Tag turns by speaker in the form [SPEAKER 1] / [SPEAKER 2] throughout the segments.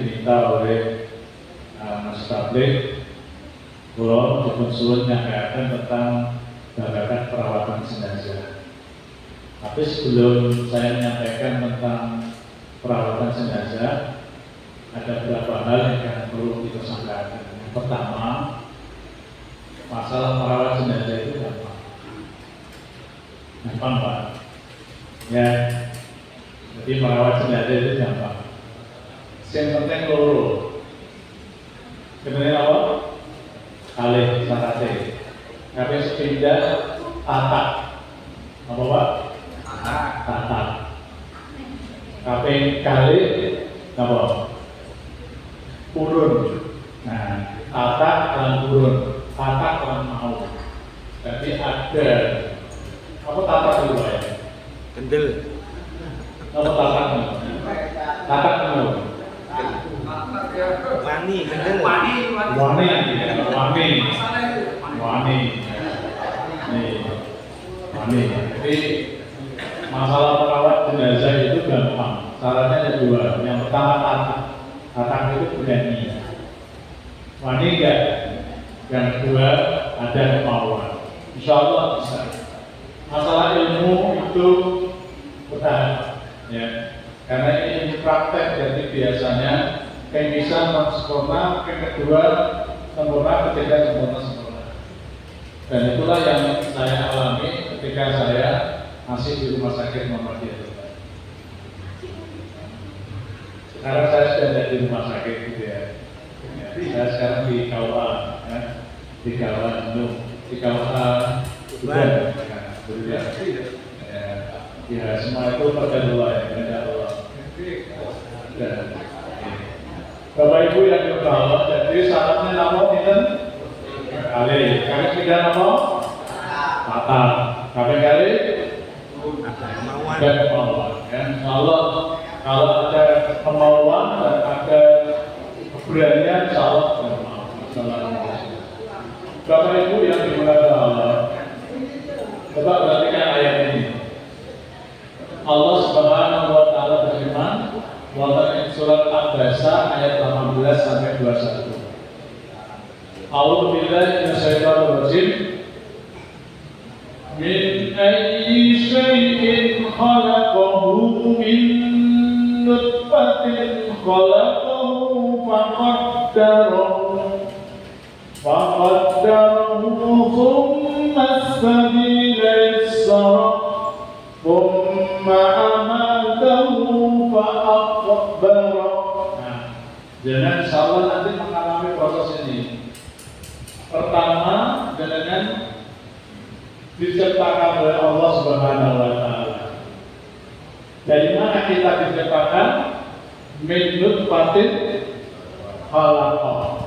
[SPEAKER 1] diminta oleh Mas Tablik, kula dipun suwun nyampaikan tentang babagan perawatan jenazah. Tapi sebelum saya menyampaikan tentang perawatan jenazah, ada beberapa hal yang perlu kita sampaikan. Yang pertama, masalah merawat jenazah itu gampang. Gampang, Pak. Ya, jadi merawat jenazah itu gampang. Yang penting loro. Sebenarnya apa? Kalih sakate. Kabeh sepindah tatak. Apa, Pak? Tatak. Kabeh kalih apa? Urun. Nah, tatak lan urun. Tatak lan mau. Jadi ada apa tatak dulu ya?
[SPEAKER 2] Kendel.
[SPEAKER 1] Apa tatak? Tatak dulu.
[SPEAKER 2] Wani, kendel.
[SPEAKER 1] Wani. Jadi masalah merawat jenazah itu gampang. Syaratnya ada dua. Yang pertama tatak. Tatak itu berani. Wani enggak. Yang kedua ada kemauan. Insya Allah bisa. Masalah ilmu itu bertahan. Ya. Karena ini ilmu praktek, jadi biasanya yang bisa sempurna, yang kedua sempurna, ketiga sempurna. Dan itulah yang saya alami ketika saya masih di rumah sakit Muhammadiyah. Sekarang saya sudah ada di rumah sakit gitu ya. Saya sekarang di KUA, ya. Di KUA Bandung, di KUA Tuban. Ya, semua itu berkat Allah ya, berkat Allah. Bapak Ibu yang berbahagia, jadi syaratnya nama itu kali tiga nama kata kali ada kemauan. Insya Allah kalau ada kemauan dan ada keberanian, insya Allah Bapak Ibu yang dimuliakan Allah, coba perhatikan ayat ini. Allah Subhanahu wa taala berfirman, walaupun surat Al-Baqarah ayat 18 sampai 21. A'udzu billahi minasyaitonir rajim. Min ayyi syai'in khalaqahu min nutfatin khalaqahu faqaddarahu thumma as-sabila yassara thumma amatahu fa'aqbara. Nah, jangan insyaallah nanti mengalami proses ini. Pertama, dengan diciptakan oleh Allah Subhanahu wa taala. Dari mana kita diciptakan? Min nutfatin khalaqah.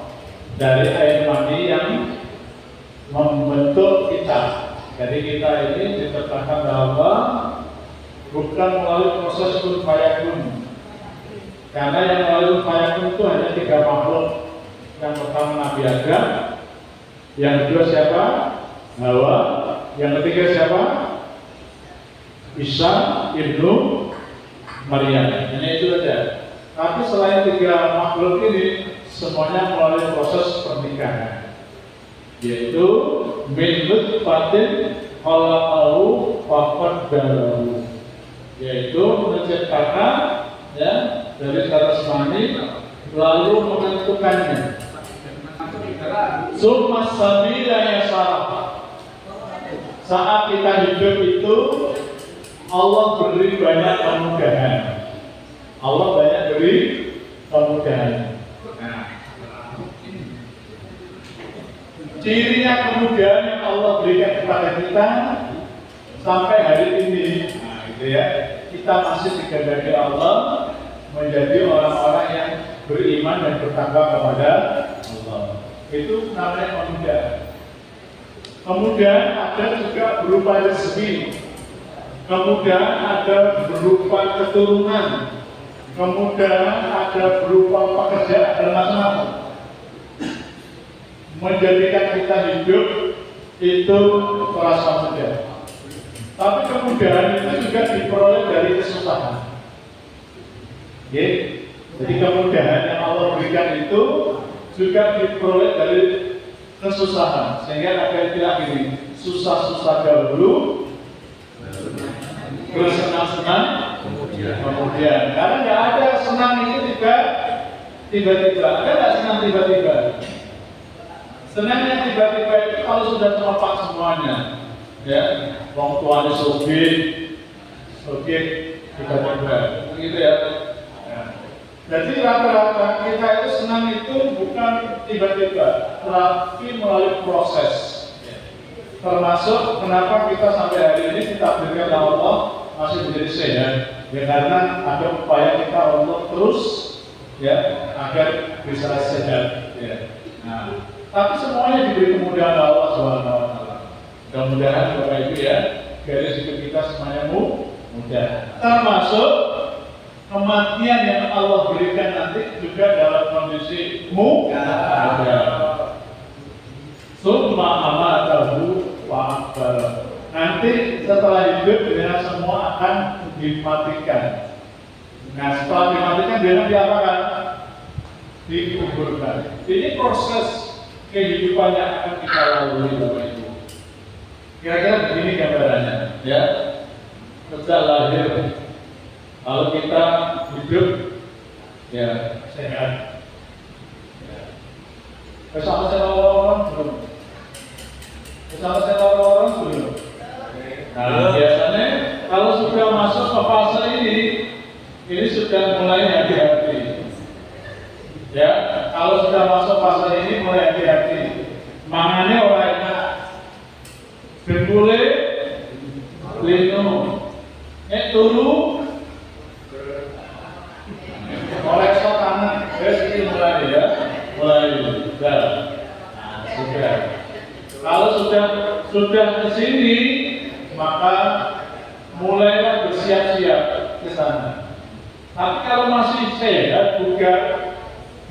[SPEAKER 1] Dari air mani yang membentuk kita. Jadi kita ini diciptakan oleh Allah bukan melalui proses kun fayakun. Karena yang melalui fayakun itu hanya 3 makhluk. Yang pertama Nabi Adam, yang kedua siapa? Hawa, yang ketiga siapa? Isa ibnu Maryam. Hanya itu saja. Tapi selain 3 makhluk ini, semuanya melalui proses pernikahan, yaitu min nutfatin khalaqahu faqaddarahu, yaitu menciptakan ya dari status mani lalu menentukannya. Summa sabila yasara. Saat kita hidup itu Allah beri banyak kemudahan. Allah banyak beri kemudahan. Cirinya kemudahan yang Allah berikan kepada kita sampai hari ini, nah, gitu ya, kita masih dikehendaki Allah menjadi orang-orang yang beriman dan bertakwa kepada Allah. Itu namanya kemudahan. Kemudahan ada juga berupa rezeki, kemudahan ada berupa keturunan, kemudahan ada berupa pekerjaan dan macam-macam. Menjadikan kita hidup itu terasa mudah. Tapi kemudahan itu juga diperoleh dari kesusahan. Jadi kemudahan yang Allah berikan itu juga diperoleh dari kesusahan. Sehingga ada istilah ini, susah-susah dahulu, bersenang-senang kemudian. Karena nggak ada senang itu juga tiba-tiba. Ada nggak senang tiba-tiba? Senang yang tiba-tiba itu kalau sudah terlepas semuanya, ya, orang tuanya sugih tiba-tiba, begitu ya. Jadi rata-rata kita itu senang itu bukan tiba-tiba, tapi melalui proses. Termasuk kenapa kita sampai hari ini ditakdirkan oleh Allah masih menjadi sehat, ya karena ada upaya kita untuk terus, ya, agar bisa sehat. Ya. Nah, tapi semuanya diberi kemudahan Allah SWT. Mudah-mudahan Bapak Ibu ya, garis hidup kita semuanya mudah. Termasuk kematian yang Allah berikan nanti juga dalam kondisi mudah. Summa amatahu wa akbar. Nanti setelah hidup dia semua akan dimatikan. Nah setelah dimatikan dia diapakan? Dikuburkan. Ini proses kehidupan yang akan kita lalui Bapak Ibu. Kira-kira begini gambarannya, ya. Sejak lahir, lalu kita hidup, ya sehat. Bersama-sama orang belum. Bersama-sama orang belum. Nah biasanya kalau sudah masuk ke fase ini sudah mulai hati-hati. Ya, kalau sudah masuk fase ini mulai hati-hati. Mangannya orang enak. Bengkule, lino, turu, koleksi tangan, ini mulai ya, sudah. Sudah. Kalau sudah ke sini, maka mulailah bersiap-siap ke sana. Tapi kalau masih sehat juga,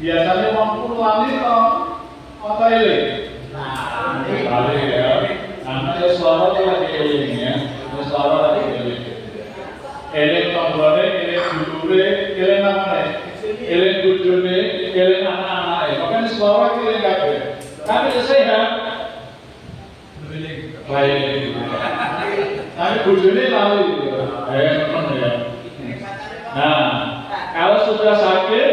[SPEAKER 1] biasanya mampu lali atau ini. Lali ya. Karena ya selawat lagi elingnya, selawat lagi eling. Eling tanggane, eling dulure, eling namane, eling bujune, eling anak-anake. Makanya selawat eling kabeh. Tapi sehat. Baik. Tapi bujune lali. Ya. Nah, kalau sudah sakit,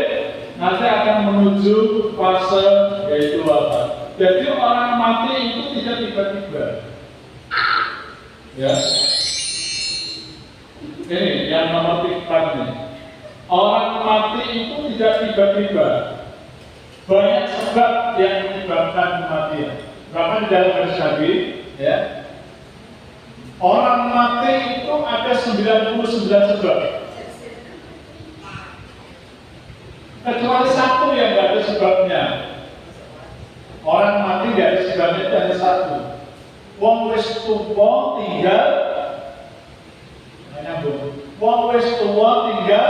[SPEAKER 1] nanti akan menuju fase yaitu wafat. Jadi orang mati itu tidak tiba-tiba. Ya. Ini yang nomor 4 nih. Orang mati itu tidak tiba-tiba. Banyak sebab yang menyebabkan kematian. Bahkan di dalam hadis Nabi, ya. Orang mati itu ada 99 sebab. Kecuali satu yang tidak ada sebabnya. Orang mati tidak ada sebabnya itu hanya satu. Wong wis tuwa tinggal nyambung. Wong wis tuwa tinggal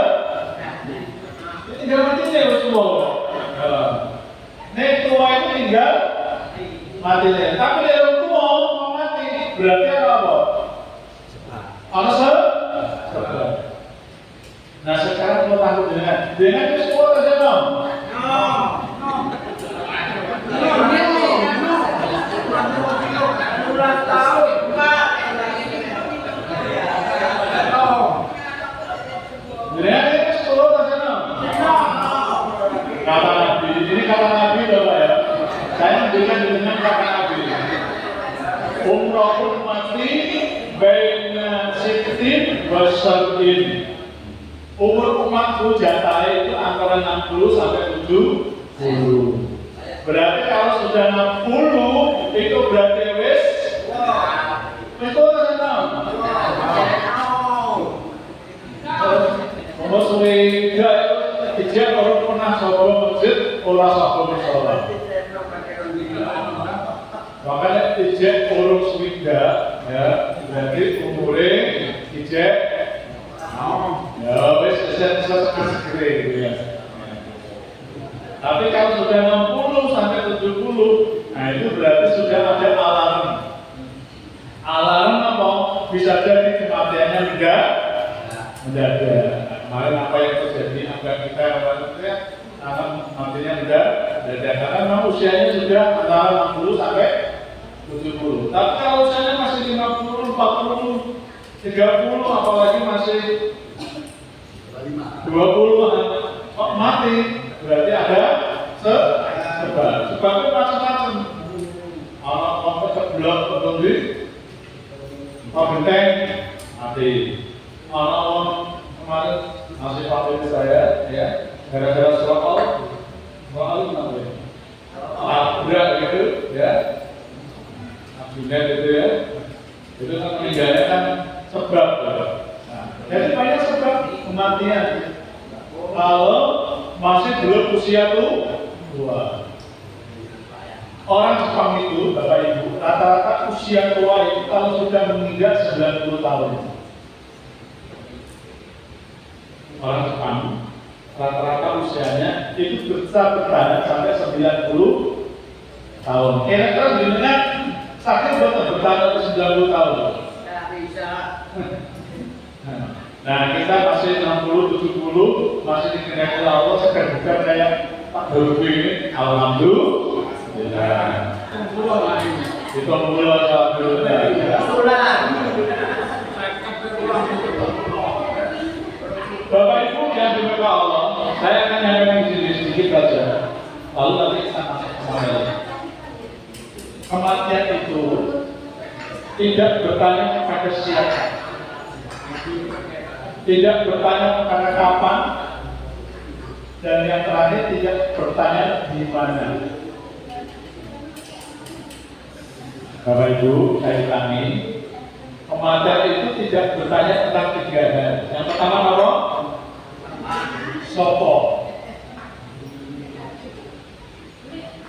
[SPEAKER 1] matinya wis tuwa. Nek tuwa itu tinggal matinya. Tapi nek wong tuwa mau mati berarti apa? Ana sebab. Nah sekarang mau tahu dengan itu semua saja kata Nabi, ini kata Nabi Bapak ya. Saya memberikan dengan kata Nabi. Umrah ummati baina sitin wa sab'in. Umur umatku jatahnya itu antara 60 sampai 70. Berarti kalau sudah 60 itu berarti wis itu tenang. Umur suwida itu dijak orang pernah sapa masjid ora sapa musala. Makanya dijak orang suwida ya berarti umure dijak ya wis segera gitu ya. Tapi kalau sudah 60 sampai 70, nah itu berarti sudah ada alarm. Alarm apa? Bisa jadi kematiannya mendadak. kemarin apa yang terjadi agak kita akan nantinya udah karena memang usianya sudah antara 60 sampai 70. Tapi kalau usianya masih 50, 40, 30, apalagi masih 20 mati, berarti ada sebab. Sebabnya macam-macam. Orang keblok di genteng mati. Orang kemarin masih pakai saya, ya, gara-gara soal namanya, abrak gitu, ya, abrak gitu ya, itu kan meninggalnya kan sebab. Nah, jadi banyak sebab kematian. Kalau masih belum usia tua. Orang Jepang itu, Bapak Ibu, rata-rata usia tua itu kalau sudah menginjak 90 tahun. Orang Jepang rata-rata usianya itu bisa bertahan sampai 90 tahun. Kira-kira gimana? Sakit buat bertahan sampai 90 tahun.
[SPEAKER 3] Tidak bisa.
[SPEAKER 1] Nah, kita masih 60, 70, masih dikenakan Allah, segar bukan kayak Pak Dobi ini. Alhamdulillah. Itu mulai satu. Bapak Ibu yang dimuliakan Allah, saya akan nyampaikan sedikit saja. Lalu nanti kita masuk kembali. Kematian itu tidak bertanya kepada siapa, tidak bertanya kepada kapan, dan yang terakhir tidak bertanya di mana. Bapak Ibu, saya ulangi, kematian itu tidak bertanya tentang 3 hal. Yang pertama apa? Sopo.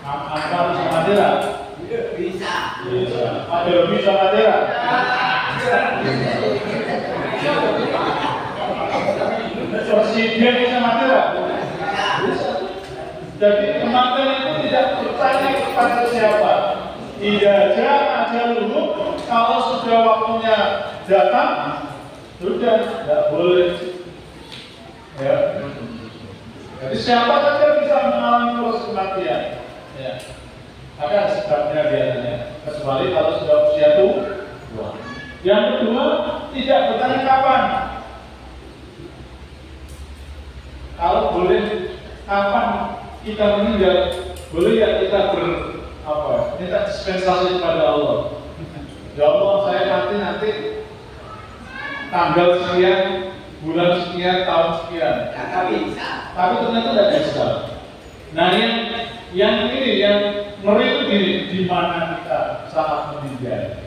[SPEAKER 1] Apa harus mati lah?
[SPEAKER 3] Bisa.
[SPEAKER 1] Ada bisa mati lah? Presiden bisa mati lah? Jadi kematian itu tidak bertanya kepada siapa. Tidak ada dulu, kalau sudah waktunya datang, sudah tidak boleh. Ya. Jadi siapa saja bisa mengalami proses kematian. Ya. Ada sebabnya biasanya, kecuali kalau sudah usia tua. Yang kedua, tidak bertanya kapan. Kalau boleh, kapan kita meninggal, boleh ya kita minta dispensasi kepada Allah. Ya Allah, saya nanti tanggal sekian, bulan sekian, tahun sekian.
[SPEAKER 3] Tidak bisa.
[SPEAKER 1] Tapi ternyata tidak bisa. Nah, yang ngeri itu gini, di mana kita saat meninggal?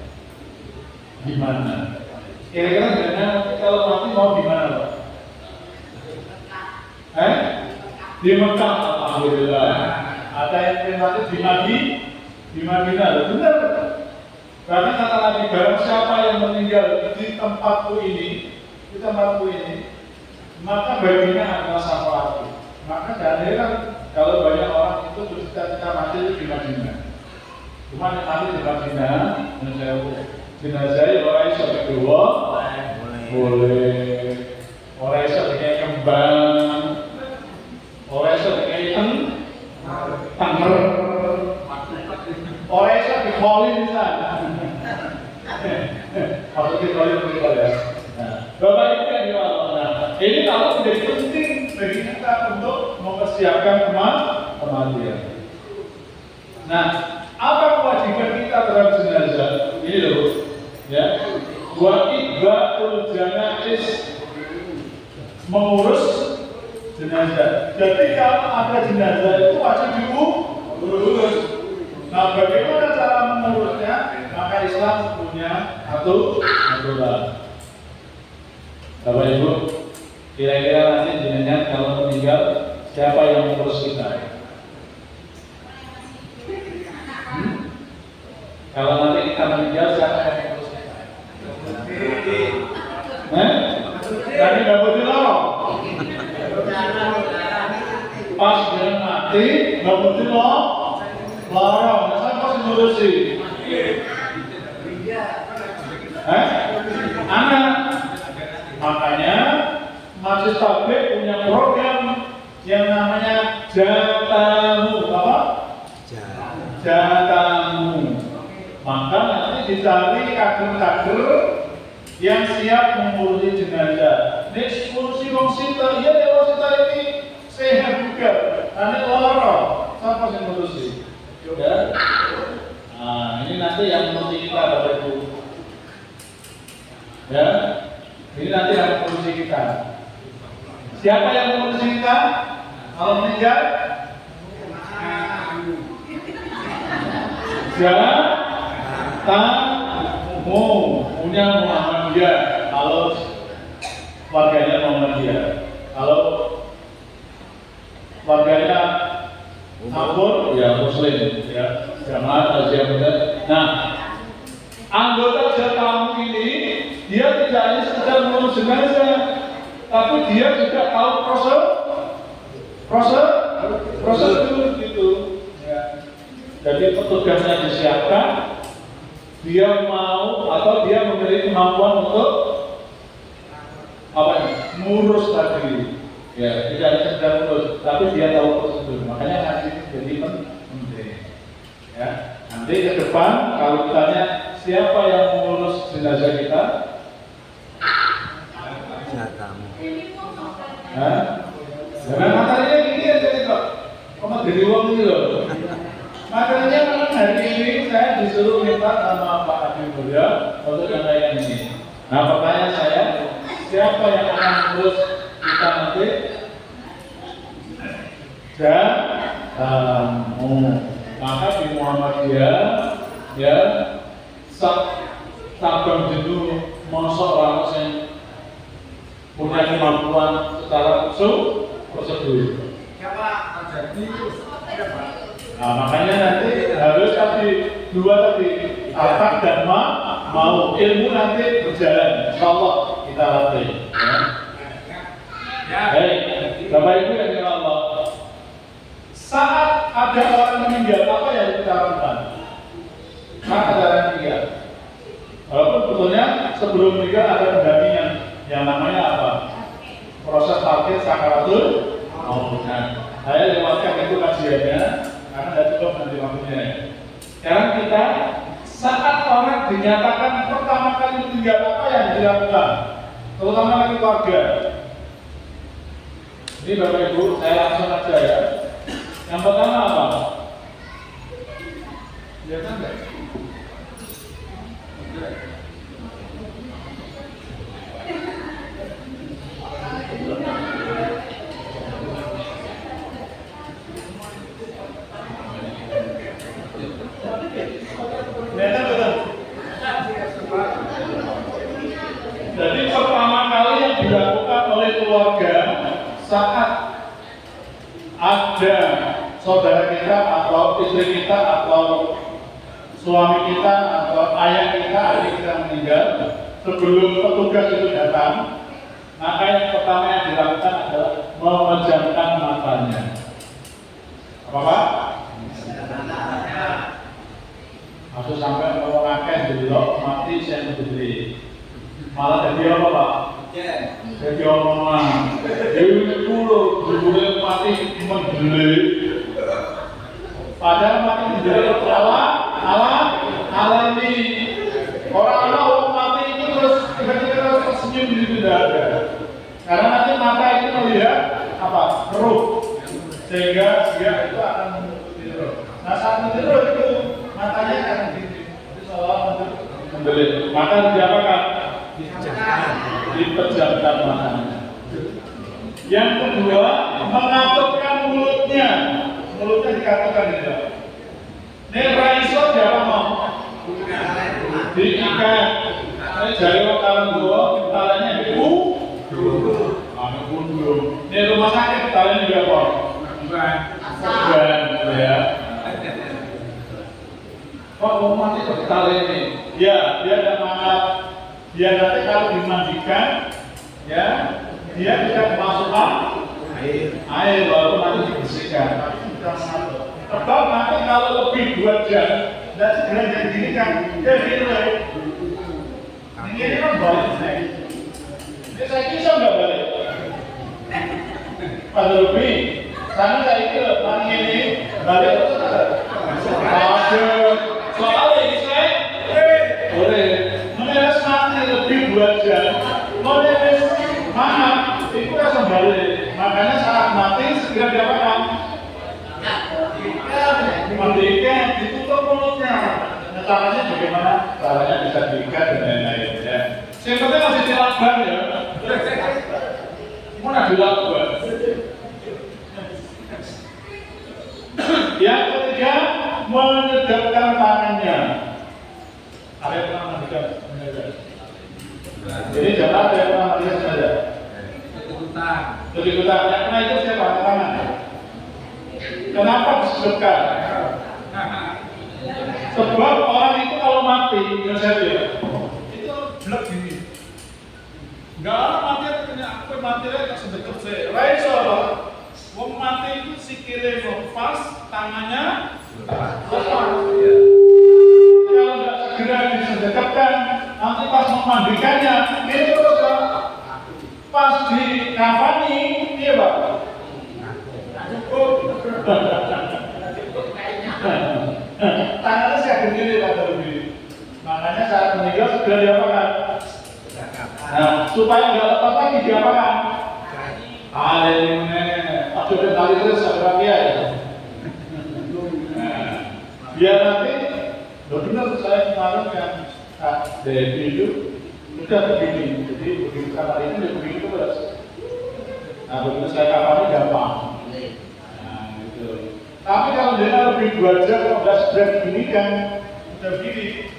[SPEAKER 1] Di mana? Kira-kira kalau mati mau di mana, Pak? Di Mekah, alhamdulillah. Ada yang mati di Madinah, benar. Karena kata Nabi, barang siapa yang meninggal di tempatku ini, maka baginya adalah syafaatku. Maka jangan heran kalau banyak orang itu bercita-cita mati itu di Madinah. Cuma yang mati di Madinah, jenazahnya orang iso kedua, boleh. Orang iso kayak kembang, orang iso kayak tanger. Orang itu dikolin sana. Maksudnya dikolin ya. Bapak Ibu yang diwakilkan. Ini kalau menjadi penting bagi kita untuk mempersiapkan kematian. Nah, apa kewajiban kita terhadap jenazah? Ini loh, ya. Wajibatul janazah, mengurus jenazah. Jadi kalau ada jenazah itu wajib diurus. Nah, bagaimana cara mengurusnya? Maka Islam punya aturan. Bapak Ibu, kira-kira nanti jenengan kalau meninggal, siapa yang mengurus kita? Kalau nanti kita meninggal, siapa yang mengurus kita? Tadi nggak boleh lorong. Pas dia mati, nggak boleh lorong, saya pasti ngurusi. Anak. Makanya Masjid Tabligh punya program yang namanya Jatamu. Apa? Jatamu. Maka nanti dicari kader-kader yang siap mengurusi jenazah. Ini ngurusi wong sita, iya ya wong sita ini sehat juga. Nanti loro, siapa yang ngurusi? Ya. Nah, ini nanti yang mengurusi kita, Bapak Ibu. Ya, ini nanti yang mengurusi kita. Siapa yang mengurusi kita? Kalau meninggal? Jatamu punya Muhammadiyah. Kalau warganya Muhammadiyah, kalau warganya Ampun, ya Muslim, ya jamaah Asia Muda. Nah, anggota Jatamu ini dia tidak hanya sekedar mengurus jenazah, tapi dia juga tahu prosedur gitu. Ya. Jadi petugasnya disiapkan, dia mau atau dia memiliki kemampuan untuk apa ini? Ngurus tadi. Ya, tidak hanya sekedar ngurus, tapi dia tahu prosedur. Makanya nanti jadi penting. Ya, nanti ke depan kalau ditanya siapa yang mengurus jenazah kita?
[SPEAKER 2] Jatamu.
[SPEAKER 1] Hah? Jangan matanya gini aja nih kok. Kok jadi uang gitu loh. Makanya malam hari ini saya disuruh minta sama Pak Adi Mulya untuk yang lain ini. Nah, pertanyaan saya, siapa yang akan mengurus kita nanti? Jatamu. Maka di Muhammadiyah, ya, sabang jenuh mosok orang yang punya kemampuan secara prosedur. Nah, makanya nanti harus tadi dua tadi akal dan mau ilmu nanti berjalan. Insyaallah kita latih. Ya. Baik, Bapak Ibu yang dirahmati Allah. Saat ada orang meninggal, apa yang kita lakukan? Saat ada orang meninggal, walaupun sebetulnya sebelum meninggal ada pendampingan yang namanya apa? Proses talqin sakaratul maut. Saya lewatkan itu kajiannya karena tidak cukup nanti waktunya. Sekarang kita saat orang dinyatakan pertama kali meninggal, apa yang dilakukan? Terutama lagi keluarga. Ini Bapak Ibu, saya langsung aja ya. Yang pertama apa? Lihat enggak? Jadi pertama kali yang dilakukan oleh keluarga saat ada saudara kita atau istri kita atau suami kita atau ayah kita, adik kita meninggal, sebelum petugas itu datang, maka yang pertama yang dilakukan adalah memejamkan matanya. Apa Pak? Maksud sampai kalau ngakeh delok mati saya berdiri. Malah jadi apa Pak? Jadi omongan. Dewi kulo jebule mati mendelik. Padahal mati mendelik alami. Orang mati itu terus tiba-tiba terus tersenyum di tidak ada. Karena nanti mata itu melihat apa? Ruh. Sehingga dia itu akan meniru. Nah saat meniru itu matanya akan begini. Itu seolah mendelik. Maka diapakan? Dipejamkan matanya. Yang kedua, mengatupkan mulutnya. Mulutnya dikatupkan gitu. Ini raiso siapa mau? Diikat. Ini jari orang tua, kepalanya ibu. Anak bundu. Ini rumah sakit, kepalanya juga apa? Bukan, ya. Kok mau mati kepala ini? Ya, dia ada mangat. Dia nanti kalau dimandikan, ya, dia bisa kemasukan air walaupun nanti dibersihkan. Sebab nanti kalau lebih 2 jam, tidak segera jadi gini kan, dia gini loh. Ini kan balik saya. Ini saya kisah nggak balik. Pak Rubi, sana saya ikut, mari ini, balik itu ada. Aduh, soalnya ini saya, boleh, meneres mati lebih 2 jam, meneres maaf, itu langsung balik. Makanya saat mati segera diapakan? Mandikan, ditutup mulutnya. Nah, caranya bagaimana? Caranya bisa diikat dan lain-lain ya. Yang penting masih dilakukan ya. Mana dilakukan? Yang ketiga, menyedapkan tangannya. Ada yang pernah mandikan? Jadi jangan ada yang pernah mandikan saja. Ketikutan. Yang pernah itu siapa? Tangan. Kenapa disebutkan? Sebab orang itu kalau mati, ya saya bilang, itu blek gini. Enggak orang mati artinya aku mati lagi sedekat saya. Lain soal, wong mati itu sikile lepas, tangannya lepas. Kalau nggak segera disedekatkan, nanti pas memandikannya, itu terus pas dikafani, iya pak. Tangannya saya begini Pak Terbi. Makanya saat meninggal segera diapakan? Nah, supaya nggak lepas lagi diapakan? Ini aku udah tali terus segera dia ya. Biar nanti, benar saya kemarin yang dari itu udah begini. Jadi begitu kamar ini udah begini terus. Nah, begitu saya kapannya gampang. Tapi kalau dia lebih 2 jam, kalau nggak segera begini kan, udah begini.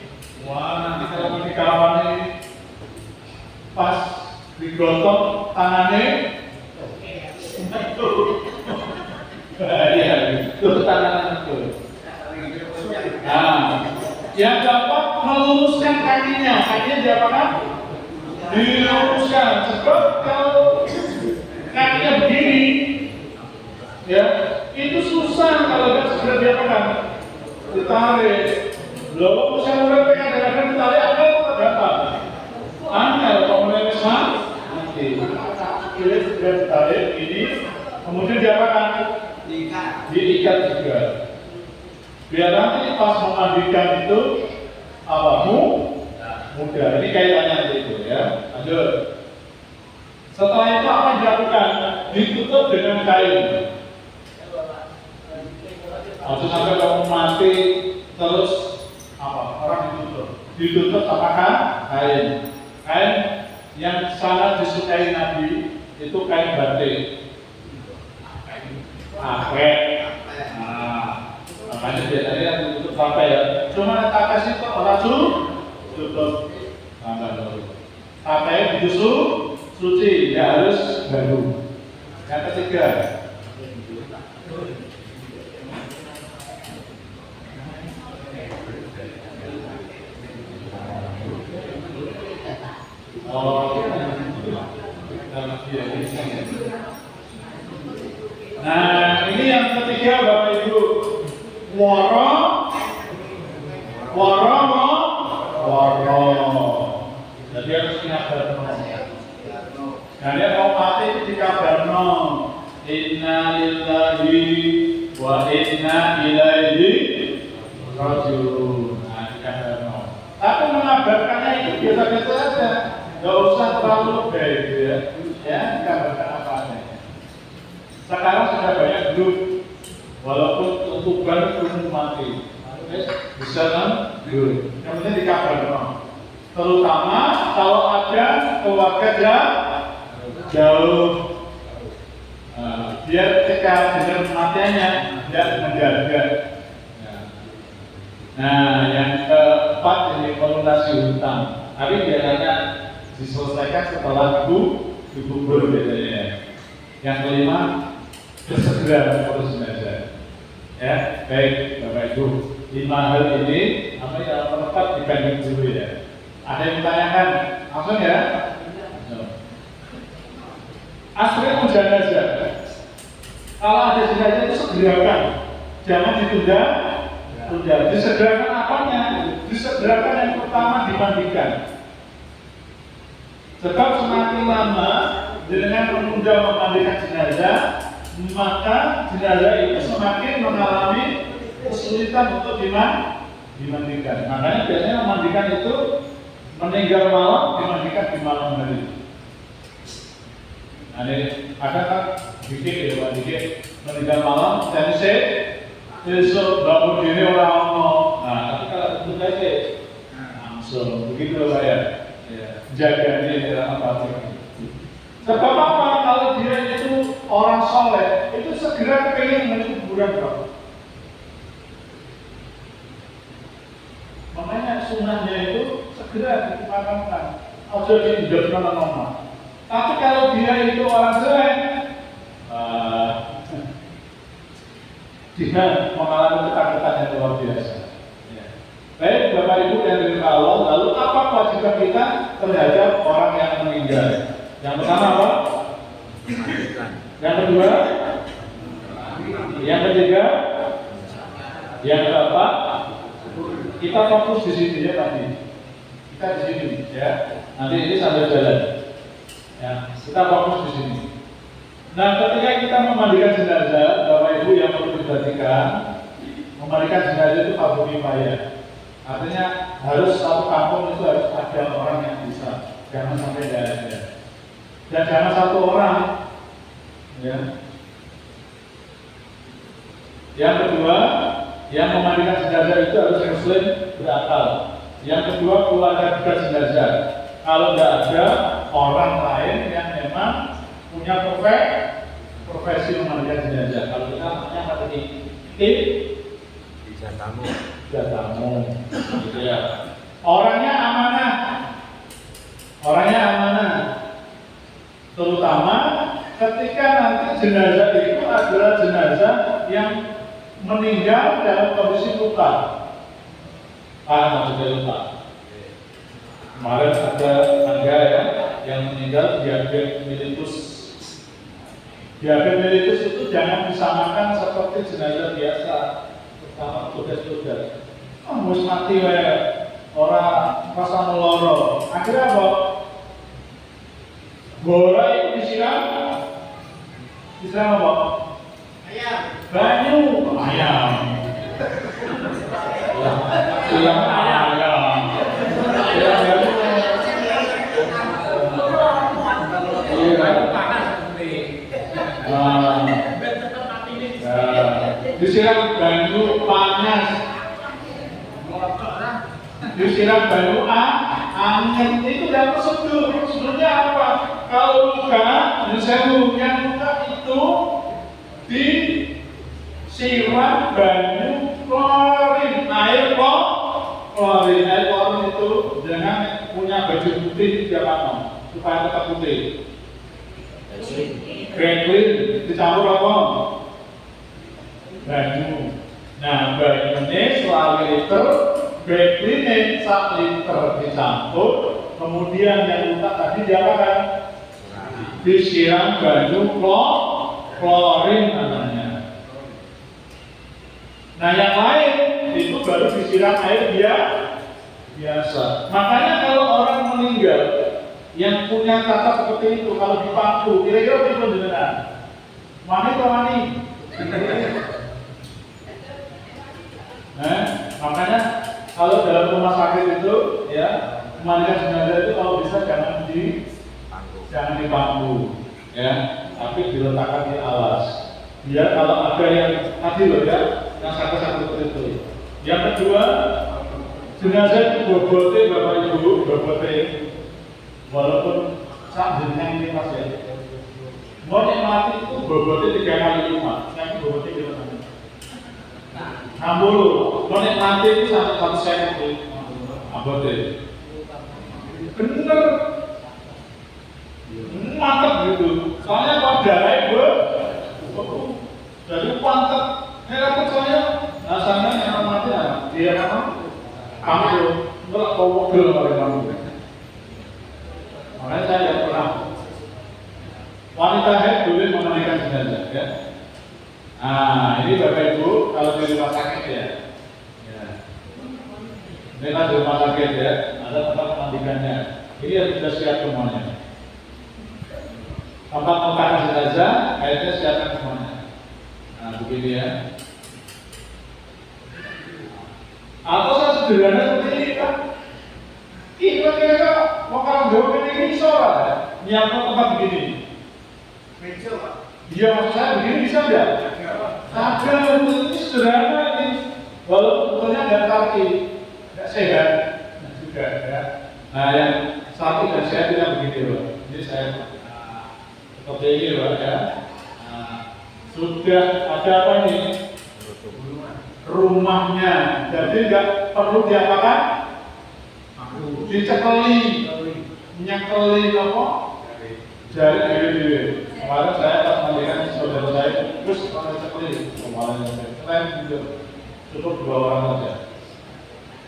[SPEAKER 1] Wah, nanti kalau mau dikawani pas digotong tangannya, itu, ya, itu tangan itu. Nah, yang dapat meluruskan kakinya diapakan? Diluruskan. Sebab kalau kakinya begini, ya. Itu susah kalau nggak segera diapakan, ditarik. Loh, usaha mereka kadang-kadang ditarik apa yang dapat? Angel, kalau meneres nanti. Jadi segera ditarik ini, kemudian diapakan? Diikat juga. Biar nanti pas memandikan itu apa? Mudah. Ini kaitannya itu ya. Lanjut. Setelah itu apa yang dilakukan? Ditutup dengan kain. Maksud sampai kamu mati terus apa? Orang ditutup apakah? Kain. Kain yang sangat disukai Nabi itu kain batik. Apek. Nah, makanya biasanya yang ditutup sampai ya. Cuma takas itu orang tutup sampai dulu. Sampai justru suci, ya harus baru. Yang ketiga. Nah, ini yang ketiga Bapak Ibu. Woro. Jadi harus dikabarno. Nah, dia mau mati itu dikabarno. Inna lillahi wa inna ilaihi raji'un. Nah, dikabarno. Tapi mengabarkannya itu biasa-biasa saja. Gak usah terlalu lebay gitu ya. Ya, dikabarkan apa adanya. Sekarang sudah banyak grup, walaupun tutupan belum mati, bisa kan? Grup. Yang penting dikabarkan. Terutama kalau ada keluarga jauh, biar ketika dengan kematiannya tidak menjaga. Nah, yang keempat ini konsultasi hutang. Tapi biasanya diselesaikan setelah dikubur biasanya. Yang kelima, segera mengurus jenazah. Ya, baik Bapak Ibu. 5 hal ini apa yang tepat dibanding dulu ya. Ada yang ditanyakan langsung ya. Aspek jenazah. Kalau ada jenazah itu segerakan, jangan ditunda. Disegerakan apanya? Disegerakan yang pertama dimandikan. Sebab semakin lama dengan menunda memandikan jenazah, maka jenazah itu semakin mengalami kesulitan untuk dimandikan. Makanya biasanya memandikan itu meninggal malam, dimandikan di malam hari. Nah, ada kan dikit ya Pak, dikit meninggal malam, dan besok bangun diri orang-orang. Nah, tapi kalau itu aja langsung begitu loh Pak ya. Jaganya dalam hati. Sebab apa? Kalau dia itu orang soleh, itu segera pengen menuju kuburan Pak. Makanya sunnahnya itu segera dipakamkan. Ojo dihidup nama-nama. Tapi kalau dia itu orang jelek, dia mengalami ketakutan yang luar biasa. Baik Bapak Ibu yang dirahmati Allah, lalu apa kewajiban kita terhadap orang yang meninggal? Yang pertama apa? Yang kedua? Yang ketiga? Yang keempat? Kita fokus di sini ya tadi. Kita di sini ya. Nanti ini sambil jalan. Ya, kita fokus di sini. Nah, ketika kita memandikan jenazah, Bapak Ibu yang perlu diperhatikan, memandikan jenazah itu fardu kifayah. Artinya harus satu kampung itu harus ada orang yang bisa, jangan sampai tidak ada. Dan jangan satu orang. Ya. Yang kedua, yang memandikan jenazah itu harus muslim berakal. Yang kedua, keluarga juga jenazah. Kalau tidak ada orang lain yang memang punya profesi memandikan jenazah. Kalau kita namanya apa tadi?
[SPEAKER 2] Jatamu.
[SPEAKER 1] Gitu ya. Orangnya amanah. Terutama ketika nanti jenazah itu adalah jenazah yang meninggal dalam kondisi luka. Maksudnya luka. Kemarin ada tangga ya yang meninggal diabetes mellitus. Diabetes mellitus itu jangan disamakan seperti jenazah biasa. Sama tugas-tugas. Harus mati wae. Orang rasa meloro. Akhirnya apa? Bola itu disiram. Disiram apa?
[SPEAKER 3] Ayam.
[SPEAKER 1] Banyu. Ayam. Siram ayam. Disiram banyu panas, disiram banyu angin, itu dan prosedurnya apa? Kalau luka, yang luka itu disiram banyu klorin, air klorin itu jangan punya baju putih tiap malam supaya tetap putih. Green dicampur apa? Banyu. Nah, banyu ini selama liter, ini 1 liter dicampur, kemudian yang luka tadi diapakan? Disiram banyu klorin namanya. Nah, yang lain itu baru disiram air biasa. Makanya kalau orang meninggal yang punya kata seperti itu, kalau dipaku, kira-kira itu benar. Wani. Makanya kalau dalam rumah sakit itu ya memandikan jenazah itu kalau bisa jangan dipangku ya, tapi diletakkan di alas. Biar kalau ada yang tadi loh ya, yang satu itu. Yang kedua, jenazah itu bobotnya Bapak Ibu, walaupun sak jeneng ini Mas ya. Mau mati itu bobotnya 3 kali 5, yang bobotnya kita 60. Mau mati itu sampai 1 cm bobotnya. Bener. Mantap gitu. Soalnya kalau darahnya jadi mantap. Nggak percaya. Rasanya yang mati dia kan kamu nggak kau mobil oleh kamu. Makanya saya tidak pernah. Wanita haid boleh memandikan jenazah, ya. Nah, ini Bapak Ibu kalau di rumah sakit ya. Ini kan di rumah sakit ya, ada tempat memandikannya. Ini harus sudah siap semuanya. tempat pemakaman jenazah, akhirnya siapkan semuanya. Nah, begini ya. Atau saya sederhana seperti ini kan? Kira-kira mau kalau jawab ini bisa lah, nyiapkan tempat begini.
[SPEAKER 3] Meja, Pak.
[SPEAKER 1] Iya, maksud saya begini bisa nggak? Ada, ini sederhana ini. Walaupun sebetulnya ada kaki, nggak sehat juga ya. Nah, yang satu dan sehat tidak begitu loh. Ini saya seperti ini loh ya. Nah, sudah ada apa ini? Rumahnya, jadi nggak perlu diapakan? Dicekeli, nyekeli apa? Jari diri. Kemarin saya pas mandikan saudara saya, terus pakai cekeli. Kemarin saya juga cukup 2 orang saja.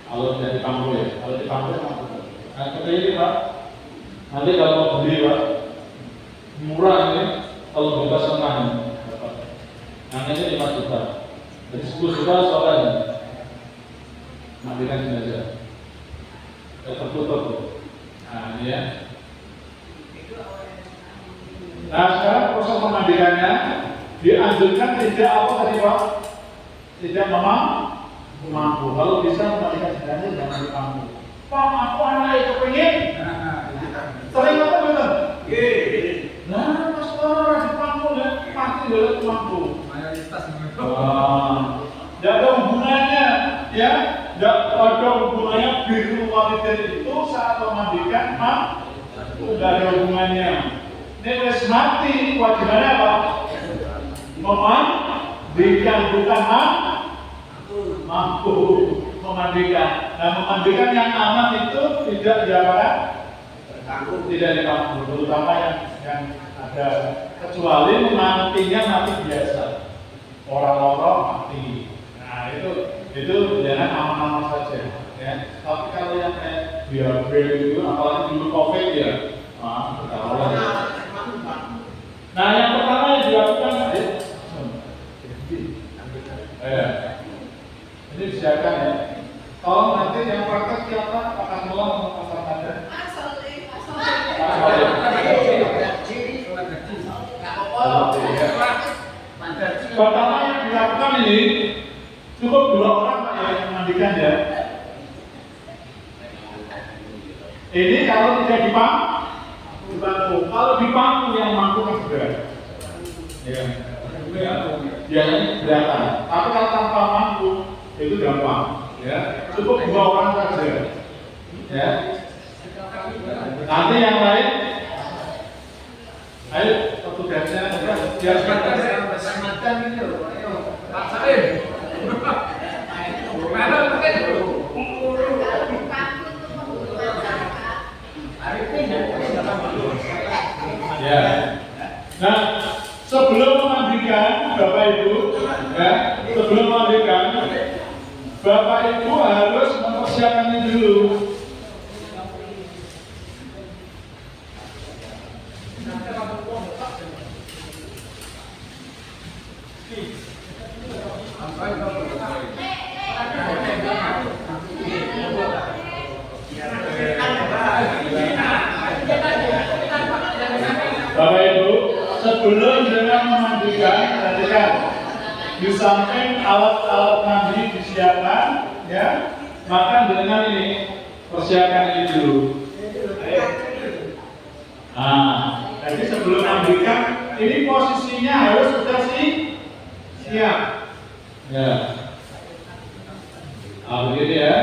[SPEAKER 1] Kalau dari kampung ya, kalau di kampung mampu. Nah seperti ini Pak. Nanti kalau mau beli Pak, murah ini. Kalau bebas senang dapat. Nah ini 5 juta. Jadi 10 juta soalnya mandikan jenazah. Tertutup. Nah ini ya. Nah sekarang proses pemandikannya dianjurkan tidak apa tadi Pak? Tidak mampu. Kalau bisa memandikan jenazah jangan di kampung. Pak, aku anak itu pengen. Sering apa betul? Nah, mas orang di kampung ya pasti boleh mampu.
[SPEAKER 4] Mayoritas
[SPEAKER 1] Tidak ada hubungannya, ya. Tidak ada hubungannya biru walidain itu saat memandikan tidak ada hubungannya. Ini wis mati, kewajibannya apa? Memandikan, bukan mampu memandikan. Nah, memandikan yang aman itu tidak diapakan? Tidak dikampung, terutama yang ada, kecuali matinya mati biasa. Orang-orang mati. Nah, itu jangan aman-aman saja. Ya. Tapi kalau yang kayak diabetes itu, apalagi dulu COVID ya, ketahuan. Nah, yang pertama yang dilakukan ini disiapkan ya. Tolong nanti yang praktek siapa? Akan mulai pasang ada. Pertama yang dilakukan ini cukup 2 orang Pak ya yang memandikan ya. Ini kalau tidak dipangku, kalau dipangku yang mampu kan sudah. Ya. Biasanya kelihatan. Tapi kalau tanpa mampu itu gampang. Ya, cukup 2 orang saja. Ya. Nanti yang lain, ayo petugasnya biar
[SPEAKER 4] Semacam ini loh, ayo Pak Salim. Mana pakai dulu?
[SPEAKER 1] Ya. Nah, sebelum memandikan Bapak Ibu, ya, sebelum memandikan Bapak Ibu harus mempersiapkan ini dulu. Bapak Ibu, sebelum dengan memandikan, perhatikan di samping alat-alat mandi disiapkan, ya, maka dengan ini persiapkan ini dulu. Nah, jadi sebelum mandikan, ini posisinya harus sudah siap. Ya, begini ya.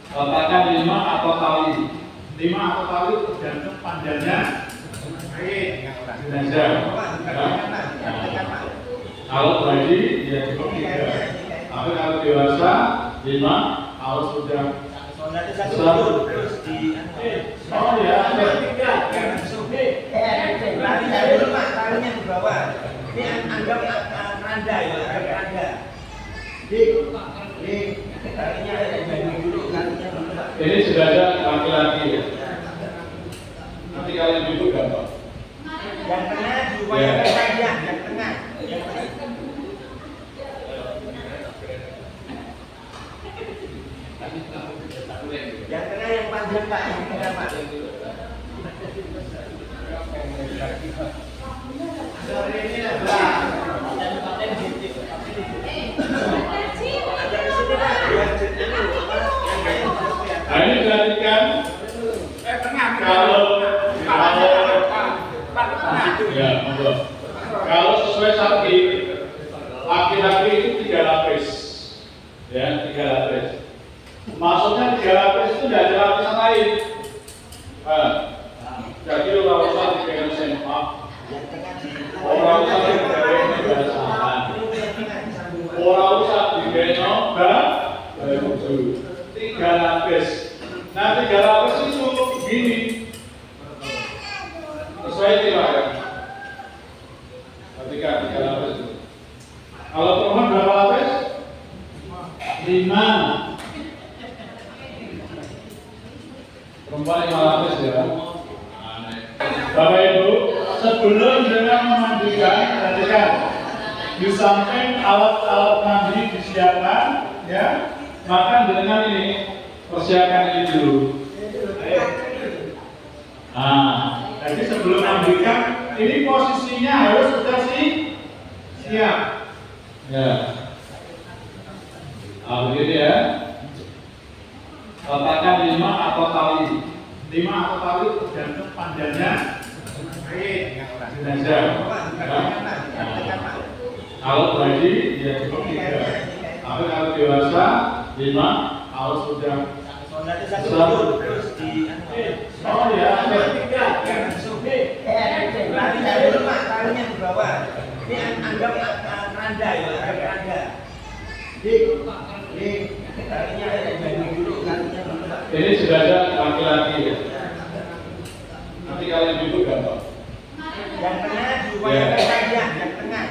[SPEAKER 1] Letakkan 5 atau tali. 5 atau tali tergantung panjangnya jenazah. Kalau bayi ya cukup 3. Tapi kalau dewasa 5, kalau sudah
[SPEAKER 2] Terus di
[SPEAKER 1] oh ya,
[SPEAKER 2] talinya dulu Pak, talinya di bawah. Ini anggap randa ya, anggap randa. Talinya dulu, talinya dulu Pak.
[SPEAKER 1] ini sudah ada laki-laki ya. Nanti kalian duduk gampang.
[SPEAKER 2] Yang tengah diupayakan panjang, yang tengah. Yang tengah yang panjang Pak, yang tengah Pak.
[SPEAKER 1] laki-laki itu 3 lapis, ya 3 lapis. Maksudnya 3 lapis itu tidak ada lapisan lain. Jadi orang usah dipegang sempak, orang usah dipegang basahan, orang usah dipegang baju. 3 lapis. Nah 3 lapis itu begini. Sesuai tidak ya? Ketika 3 lapis itu. Kalau perempuan berapa lapis? 5. Perempuan 5 lapis ya. Bapak Ibu, sebelum dengan memandikan, perhatikan di samping alat-alat mandi disiapkan, ya, maka dengan ini persiapkan ini dulu. Jadi sebelum mandikan, ini posisinya harus sudah siap. Ya. Begini ya. Letakkan 5 atau tali. 5 atau tali tergantung panjangnya. Jenazah. Kalau bayi ya cukup 3. Tapi kalau dewasa 5 harus sudah.
[SPEAKER 2] Terus di
[SPEAKER 1] Oh ya.
[SPEAKER 2] Tali dulu Pak, talinya di bawah. Ini anggap keranda ya, keranda. Talinya ada dulu, talinya dulu Pak.
[SPEAKER 1] Ini sudah ada laki-laki ya. Nanti kalian duduk gampang.
[SPEAKER 2] Yang tengah diupayakan saja, yang tengah.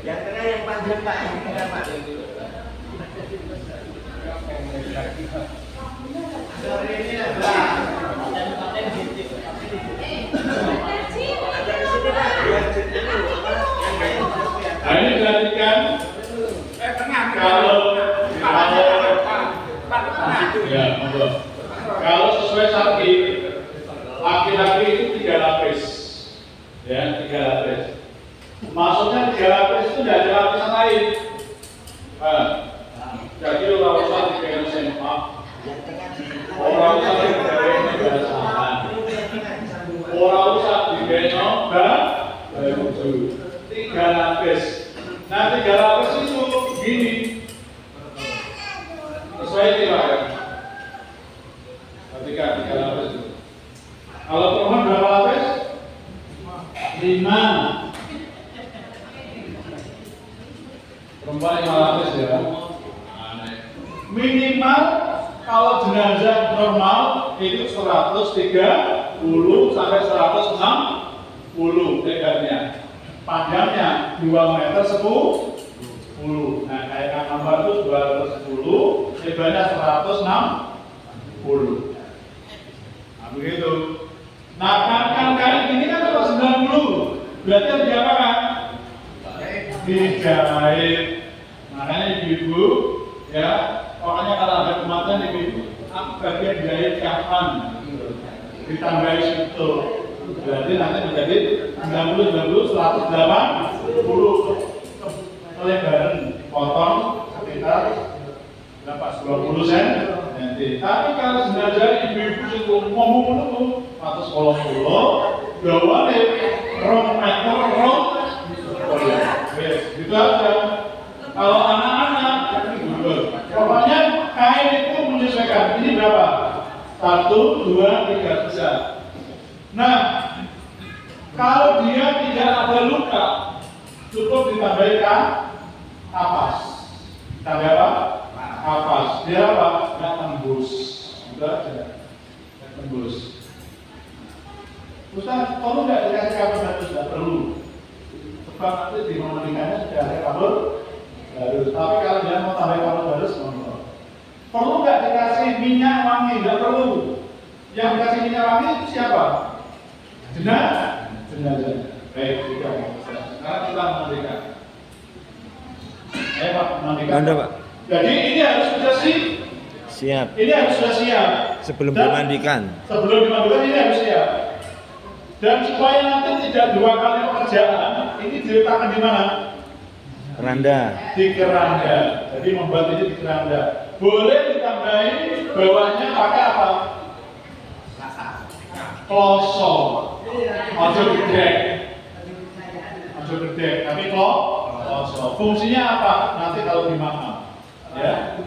[SPEAKER 2] Yang tengah yang panjang Pak, yang tengah Pak. Sore ini adalah paten gitu. Ada di sini Pak, biar jadi dulu.
[SPEAKER 1] Nah ini perhatikan. Kalau ya, kalau sesuai sakit, laki-laki itu 3 lapis, ya 3 lapis. Maksudnya 3 lapis itu tidak ada lapisan lain. Jadi orang usah dipegang sempak, orang usah dipegang basahan, orang usah dipegang baju. 3 lapis. Nah 3 lapis itu begini. Sesuai tidak ya? Ketika 3 lapis itu. Kalau perempuan berapa lapis? 5. Perempuan 5 lapis ya. Minimal kalau jenazah normal itu 130 sampai 160 lebarnya. Panjangnya 2 meter 10. Nah, kayak gambar itu 210, lebarnya 160. Nah, begitu. Nah, kan ini kan 90. Berarti harus diapakan? Dijahit. Makanya ibu-ibu, ya, pokoknya kalau ada kematian ibu-ibu, bagian dijahit kapan? Ditambahi situ. Berarti nanti menjadi 90, 180. Lebaran potong sekitar berapa? 20 cm. Tapi kalau jenazah ibu-ibu itu ngomong 180, dawane 2 meter. Gitu aja. Kalau anak-anak, pokoknya kain itu menyesuaikan. Ini berapa? 1, 2, 3 bisa. Nah, kalau dia tidak ada luka, cukup ditambahkan kapas. Tambah apa? Kapas. Dia apa? Nggak tembus. Itu aja. Nggak tembus. Ustaz, kalau nggak dikasih kapas bagus, nggak perlu. Sebab nanti di memandikannya sudah ada kapas bagus. Tapi kalau dia mau tambah kapas bagus, mau. Perlu nggak dikasih minyak wangi? Nggak perlu. Yang dikasih minyak wangi itu siapa? Jenazah. Baik, sudah. Sekarang kita memandikan. Pak, memandikan.
[SPEAKER 5] Anda, Pak.
[SPEAKER 1] Jadi ini harus sudah
[SPEAKER 5] Siap.
[SPEAKER 1] Ini harus sudah siap.
[SPEAKER 5] Sebelum
[SPEAKER 1] Dan
[SPEAKER 5] dimandikan.
[SPEAKER 1] Sebelum dimandikan ini harus siap. Dan supaya nanti tidak 2 kali pekerjaan, ini diletakkan di mana?
[SPEAKER 5] Keranda.
[SPEAKER 1] Di keranda. Jadi membuat ini di keranda. Boleh ditambahi bawahnya pakai apa? kloso. Ojo gedek. Ojo gedek, tapi kloso. Fungsinya apa? Nanti kalau dimakan. Ya.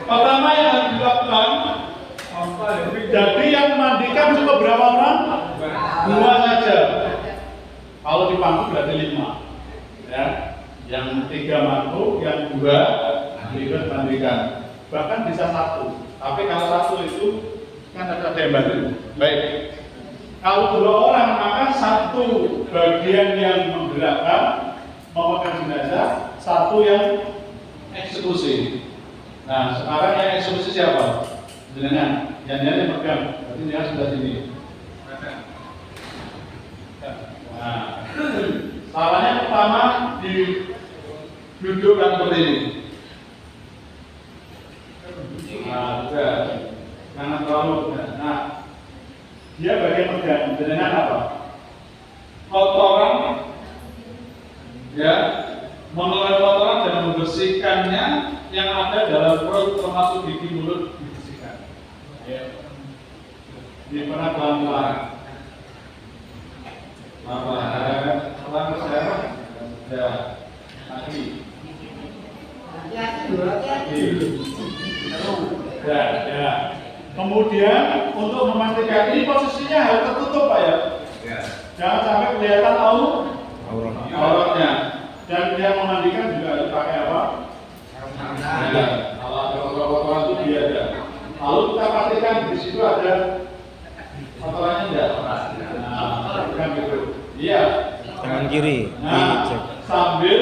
[SPEAKER 1] Pertama yang harus dilakukan, jadi yang mandikan cuma berapa orang? 2 saja. Kalau di pangku berarti 5. Ya, yang 3 mantu, yang 2 ikut mandikan. Bahkan bisa 1. Tapi kalau 1 itu kan ada yang bantu. Baik. Kalau 2 orang maka 1 bagian yang menggerakkan, memegang jenazah, 1 yang eksekusi. Nah, sekarang yang eksekusi siapa? Jenengan. Yang megang. Berarti dia sudah sini. Nah, caranya pertama didudukkan seperti ini. Nah, sudah. Jangan terlalu. Nah, dia bagian megang. Jenengan apa? Kotoran, ya, mengelola kotoran dan membersihkannya yang ada dalam perut termasuk gigi mulut dibersihkan. Ya. Diperak pelan-pelan. Pelan-pelan sekarang. Ya. Lagi. Ya. Kemudian untuk memastikan ini posisinya harus tertutup, Pak ya. Jangan sampai kelihatan auratnya. Dan yang memandikan juga harus pakai apa? Ya, kalau ada kotoran itu dia ada. Lalu kita pastikan di situ ada kotorannya enggak? Nah, bukan gitu. Iya.
[SPEAKER 5] Tangan kiri
[SPEAKER 1] Nah,
[SPEAKER 5] dicek.
[SPEAKER 1] sambil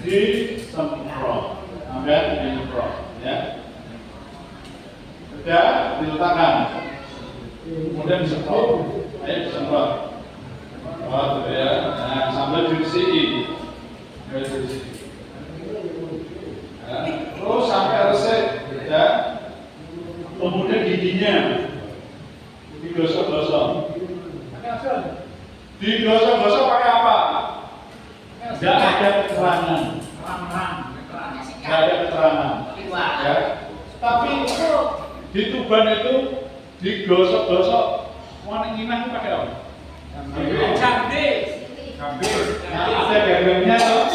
[SPEAKER 1] disemprot, ya. Sudah diletakkan. Kemudian disemprot. Ayo disemprot. Oh, ya. Nah, sambil dibersihin. Terus sampai resep, ya. Kemudian giginya digosok-gosok. Digosok-gosok pakai apa? Tidak ada keterangan. Tidak ada keterangan. Ya. Tapi di Tuban itu digosok-gosok. Warna inang pakai apa? Nah, ada gagangnya toh?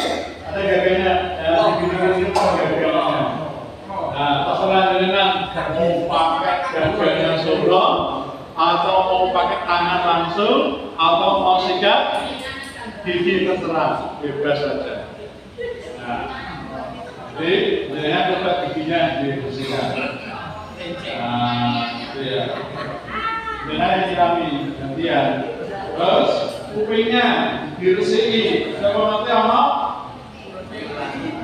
[SPEAKER 1] Ada gagangnya. Nah, terserah jenengan mau pakai gagangnya solo atau mau pakai tangan langsung atau mau sikat gigi, terserah, bebas saja. Nah, jadi jenengan coba giginya dibersihkan. Nah, itu ya. Jenengan yang sirami gantian. Terus kupingnya dibersihin. Coba nanti sama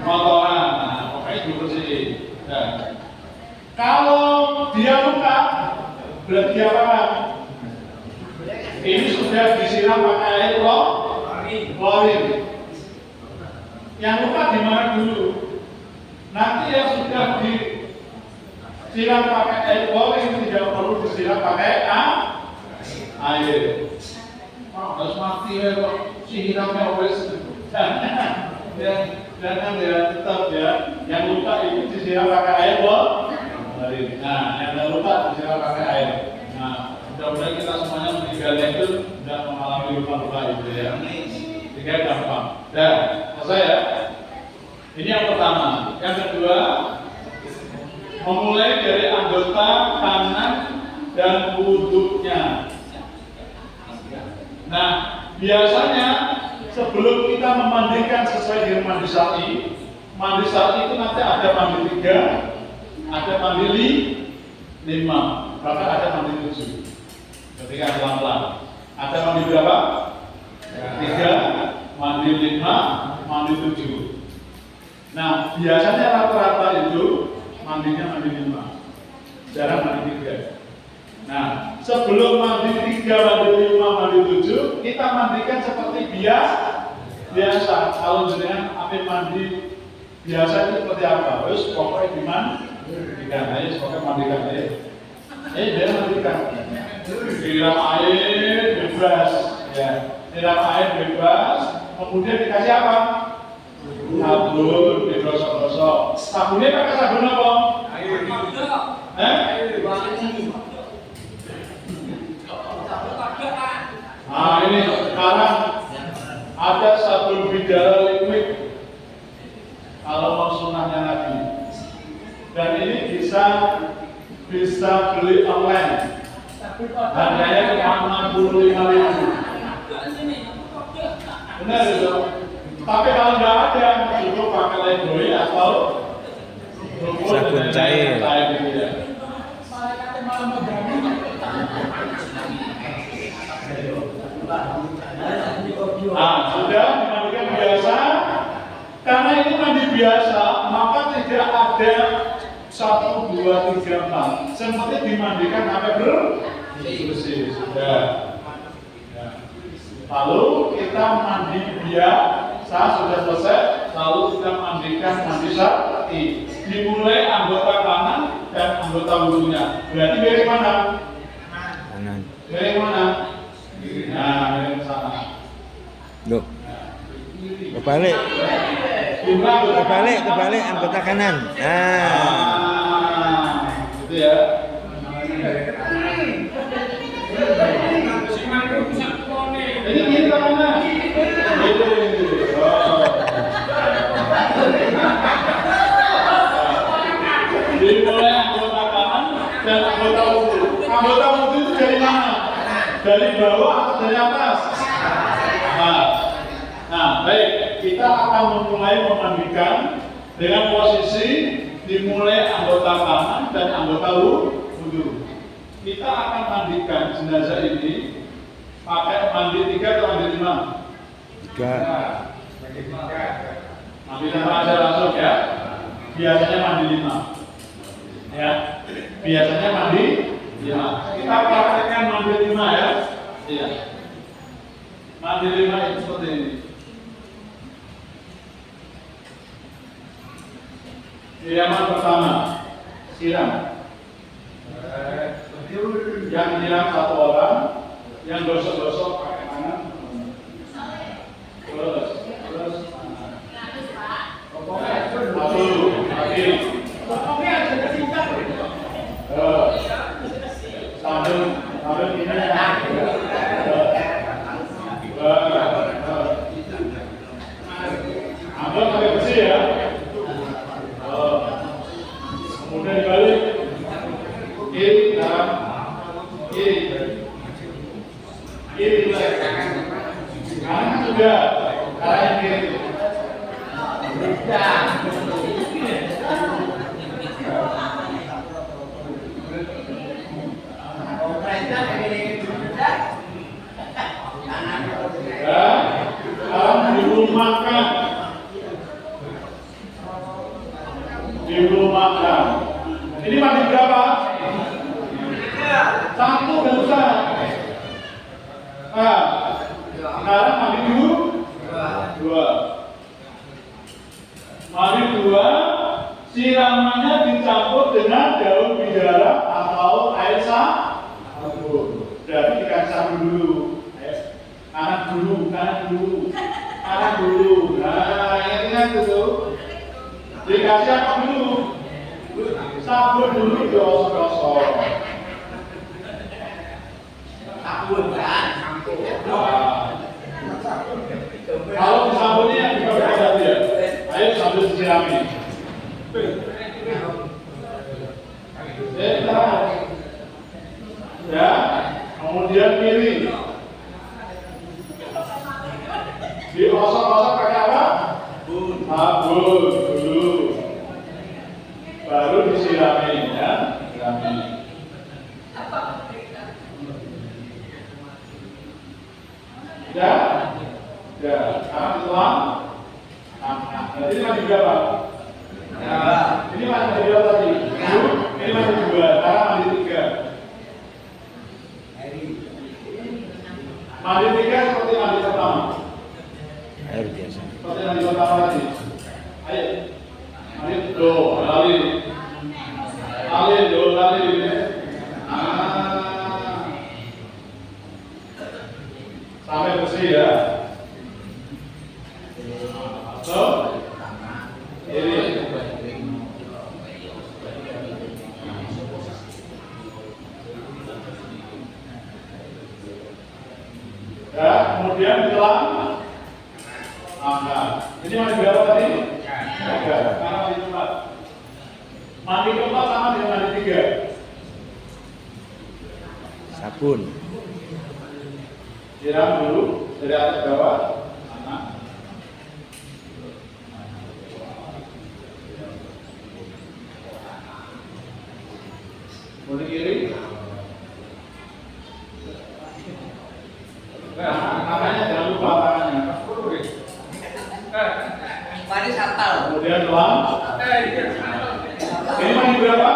[SPEAKER 1] kotoran. Nah, pokoknya dibersihin. Nah, kalau dia luka, berarti apa? Ini sudah disiram pakai air klorin. Yang luka di mana dulu? Nanti yang sudah disiram pakai air klorin tidak perlu disiram pakai air. Harus mati ya kok siramnya wes. Jangan ya, tetap ya. Yang luka itu disiram pakai air klorin. Nah, yang luka disiram pakai air. Nah, mudah-mudahan kita semuanya meninggalnya itu tidak mengalami luka-luka itu ya. Tiga gampang. Dan selesai ya. Ini yang pertama. Yang kedua, memulai dari anggota kanan dan wudhunya. Nah, biasanya sebelum kita memandikan sesuai dengan mandi syar'i itu nanti ada mandi 3, ada mandi 5, bahkan ada mandi 7. Ketika pelan-pelan. Ada mandi berapa? 3, mandi 5, mandi 7. Nah, biasanya rata-rata itu mandinya mandi 5. Jarang mandi 3. Nah, sebelum mandi 3, mandi 5, mandi 7, kita mandikan seperti biasa. Kalau jenengan ambil mandi biasa itu seperti apa? Terus pokoknya dimandikan aja, pokoknya mandikan aja. Dia mandikan. Siram air bebas, ya. Siram air bebas. Kemudian dikasih apa? Sabun, digosok-gosok. Sabunnya pakai sabun apa?
[SPEAKER 3] Air.
[SPEAKER 1] Nah ini sekarang ada sabun bidara liquid. Kalau mau sunnahnya Nabi. Dan ini bisa beli online. Harganya cuma 65.000. Benar itu. Tapi kalau nggak ada, cukup pakai Lifebuoy atau
[SPEAKER 5] sabun cair.
[SPEAKER 1] Gitu ya. Nah, sudah dimandikan biasa. Karena ini mandi biasa, maka tidak ada 1, 2, 3, 4. Seperti dimandikan sampai bersih. Sudah. Ya. Lalu kita mandi biasa sudah selesai. Lalu kita mandikan mandi syar'i. Dimulai anggota kanan dan anggota wudhunya. Berarti miring mana?
[SPEAKER 5] Kanan.
[SPEAKER 1] Miring mana? Nah, miring sana.
[SPEAKER 5] Loh. Kebalik. Kebalik anggota kanan.
[SPEAKER 1] Gitu ya. Ini kita mana? Dimulai anggota kanan dan anggota wudhu. Anggota wudhu itu dari mana? Dari bawah atau dari atas? Nah, baik. Kita akan memulai memandikan dengan posisi dimulai anggota kanan dan anggota wudhu. Kita akan mandikan jenazah ini pakai mandi 3 atau mandi 5?
[SPEAKER 5] 3.
[SPEAKER 1] Mandi 5 aja langsung ya. Biasanya mandi 5. Ya. Biasanya mandi 5. Kita praktekkan mandi 5 ya. Iya. Mandi 5 itu seperti ini. Siraman pertama, siram. Yang nyiram 1 orang, yang gosok-gosok pakai tangan. Terus. Sambil ini ya. Ambil pakai besi ya. Kemudian dibalik. Kiri, kanan, kiri. Kanan sudah, kanan kiri. Sekarang dirumahkan. Ini mandi berapa? 1 dan besar. Sekarang mandi 2. Mandi 2, siramannya dicampur dengan daun bidara atau air sabun. Berarti dikasih sabun dulu. Kanan dulu. Nah, ingat itu. Dikasih apa dulu? Sabun dulu digosok-gosok.
[SPEAKER 2] Sabun kan?
[SPEAKER 1] Kalau sabunnya yang dipakai tadi ya, ayo sambil disirami. Ya, kemudian kiri. Digosok-gosok pakai apa? Sabun dulu. Baru disirami ya, sirami. Ya, sekarang setelah jadi masih berapa? Ini masih berapa tadi? Ini masih 2, sekarang masih 3. Mandi 3 seperti mandi pertama.
[SPEAKER 5] Air biasa.
[SPEAKER 1] Seperti mandi pertama tadi. Ayo, mandi lali. Ya, kemudian ditelan, angkat. Ini mandi berapa tadi? 3. Karena mandi keempat. Mandi keempat sama dengan mandi 3.
[SPEAKER 5] Sabun.
[SPEAKER 1] Siram dulu dari atas ke bawah. Anak. Mulai kiri. Nah, tangannya jangan lupa tangannya.
[SPEAKER 2] Mari sapal.
[SPEAKER 1] Kemudian telan. Ini mandi berapa?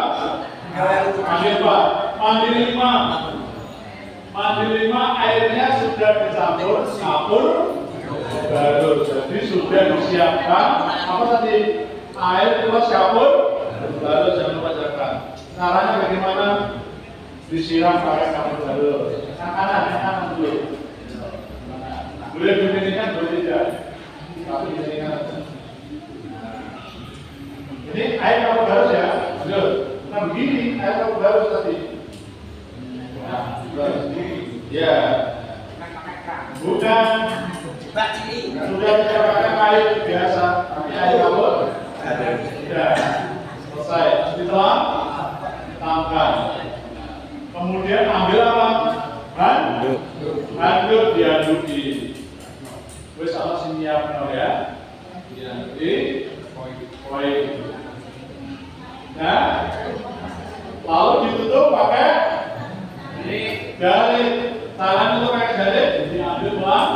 [SPEAKER 1] Mandi 4. Mandi 5. Mandi 5 airnya sudah dicampur kapur baru. Jadi sudah disiapkan apa tadi? Air plus kapur baru, jangan lupa siapkan. Caranya bagaimana? Disiram pakai kapur baru. Yang kanan dulu. Boleh dibandingkan, boleh tidak. Tapi dibandingkan. Ini air kapur baru ya. Betul. Nah begini air kapur baru tadi. Ya, bukan sudah disiapkan air biasa, tapi air kapur sudah selesai. Ditelan, tambahkan. Kemudian ambil apa? Handuk diaduki. Wes ana sing nyiapno ya. Diaduki, koin. Nah, lalu ditutup pakai jari. Tangan itu pakai jari, diambil pelan,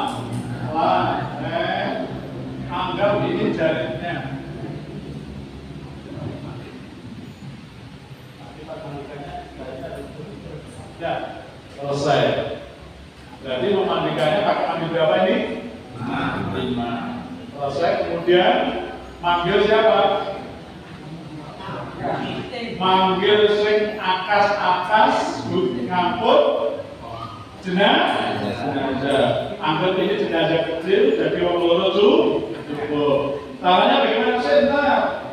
[SPEAKER 1] anggap ini jarinya. Ya, selesai. Jadi memandikannya pakai mandi berapa ini? 5. Selesai. Kemudian manggil siapa? Manggil sing akas-akas ngangkut jenazah. Anggap ini jenazah kecil, jadi wong loro cukup. Caranya bagaimana sentar?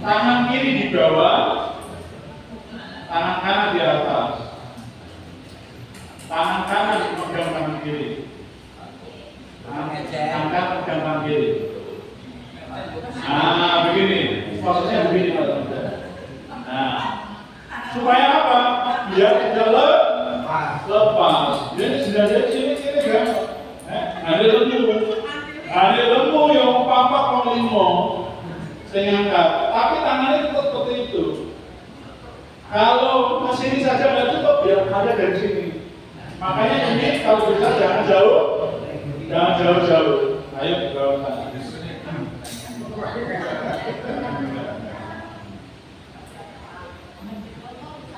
[SPEAKER 1] Tangan kiri di bawah, tangan kanan di atas. Tangan kanan pegang tangan kiri. Tangan kanan pegang tangan kiri. Nah, begini. Prosesnya begini, teman-teman. Nah, supaya apa? Biar tidak lepas. Jadi jenazah sini kan. Ada lembu yang pampak limo saya ngangkat, tapi tangannya tetap seperti itu. Kalau ke sini saja nggak cukup, ya ada dari sini. Makanya ini kalau bisa jangan jauh-jauh. Ayo ke bawah sana.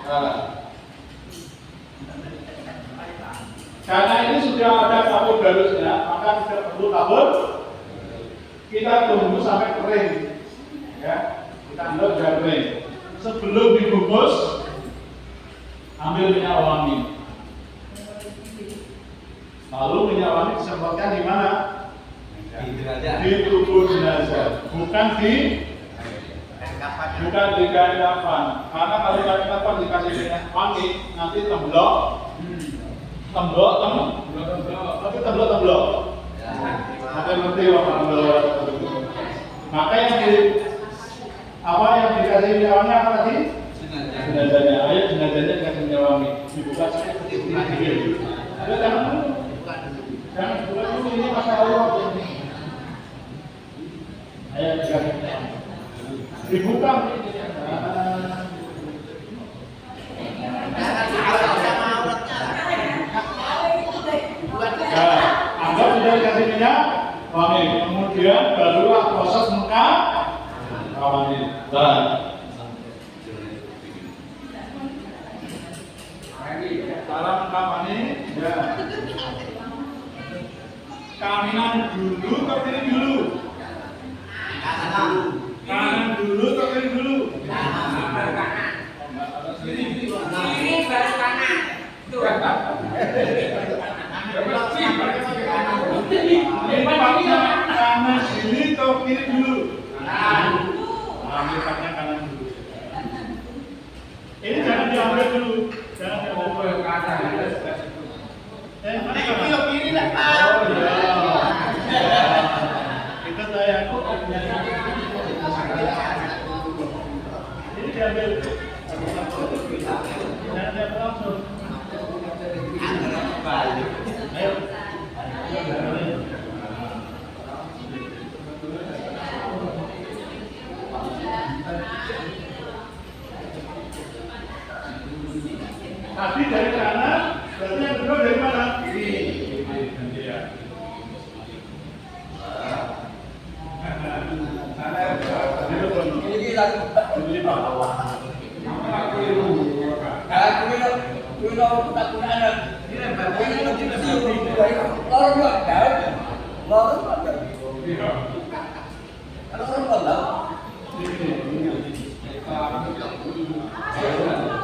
[SPEAKER 1] Nah, karena ini sudah ada kapur barusnya, maka tidak perlu kapur. Kita tunggu sampai kering, ya. Kita anggap sudah kering. Sebelum dibungkus, ambil minyak wangi. Lalu minyak wangi disemprotkan di mana? Di tubuh jenazah, bukan di kain kafan. Karena kalau kain kafan dikasih minyak wangi, nanti temblok. Tapi temblok. Maka ngerti orang temblok. Maka yang dikasih minyak wangi apa tadi? Jenazahnya. Ayo jenazahnya dikasih minyak wangi. Dibuka seperti ini. Ada jangan dibuka dulu, ini masalah Allah. Ayo dikasih minyak wangi. Dibuka. Anggap sudah dikasih minyak wangi, kemudian barulah proses wangi. Cara mengkamani, ya. Kanan dulu, ke kiri dulu. Kanan dulu, ke kiri dulu.
[SPEAKER 2] Ini baru kanan.
[SPEAKER 1] Kanan sini atau kiri dulu? Ambil kanan dulu. Ini jangan diambil dulu. Jangan diambil dulu.
[SPEAKER 2] Kiri lah.
[SPEAKER 1] Ini diambil. Jangan diambil langsung. Ayo. Tadi dari kanan, berarti yang kedua dari mana? Kiri. Nanti ya.
[SPEAKER 2] Ini lagi.
[SPEAKER 1] Ini Pak.
[SPEAKER 2] Kulo tak kunanan. Ini bapak ini loro dua daun. Loro apa? Kalau loro lah.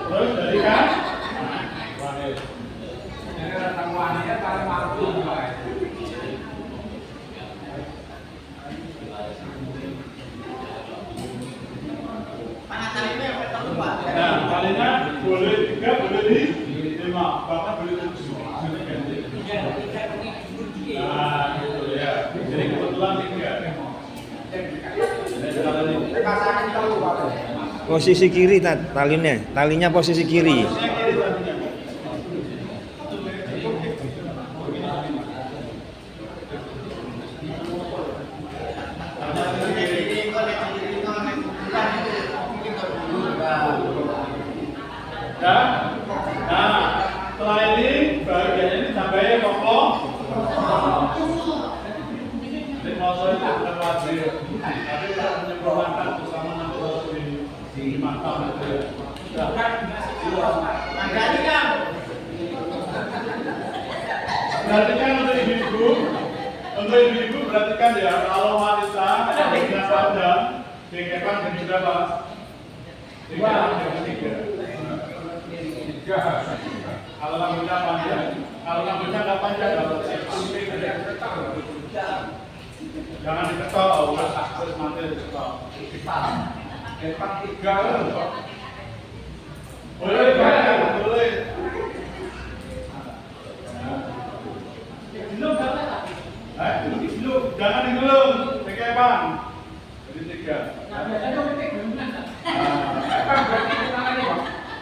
[SPEAKER 1] Terus dari kan? Nah, palingnya boleh 3, boleh di 5, bahkan boleh 7. Nah, gitu ya. Jadi kebetulan 3.
[SPEAKER 5] Posisi kiri talinya posisi kiri.
[SPEAKER 1] Ya. Nah, setelah ini bagian ini sampai kokoh. Jadi mau saya bukan wajib, tapi kalau menyempurnakan bersama nanti harus dimakan itu ya. Perhatikan untuk ibu-ibu perhatikan ya, kalau wanita rambutnya panjang, dikepan jadi berapa? 3. Kalau rambutnya panjang, kalau rambutnya nggak panjang, kalau jangan diketok, terus nanti diketok. Kepan 3 loh. Boleh, boleh. Belum, jangan digelung, dikepan. Jadi 3.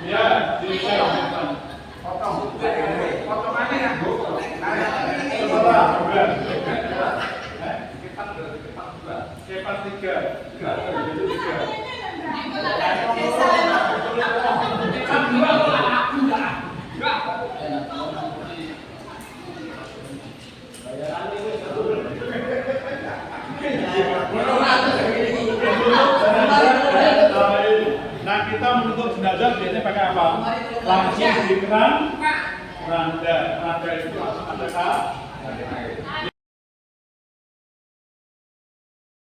[SPEAKER 1] Ya, di potongannya ya, Bu. Kepan 3. Nah, kita menutup jenazah biasanya pakai apa? Langsung di keran, randa itu langsung ada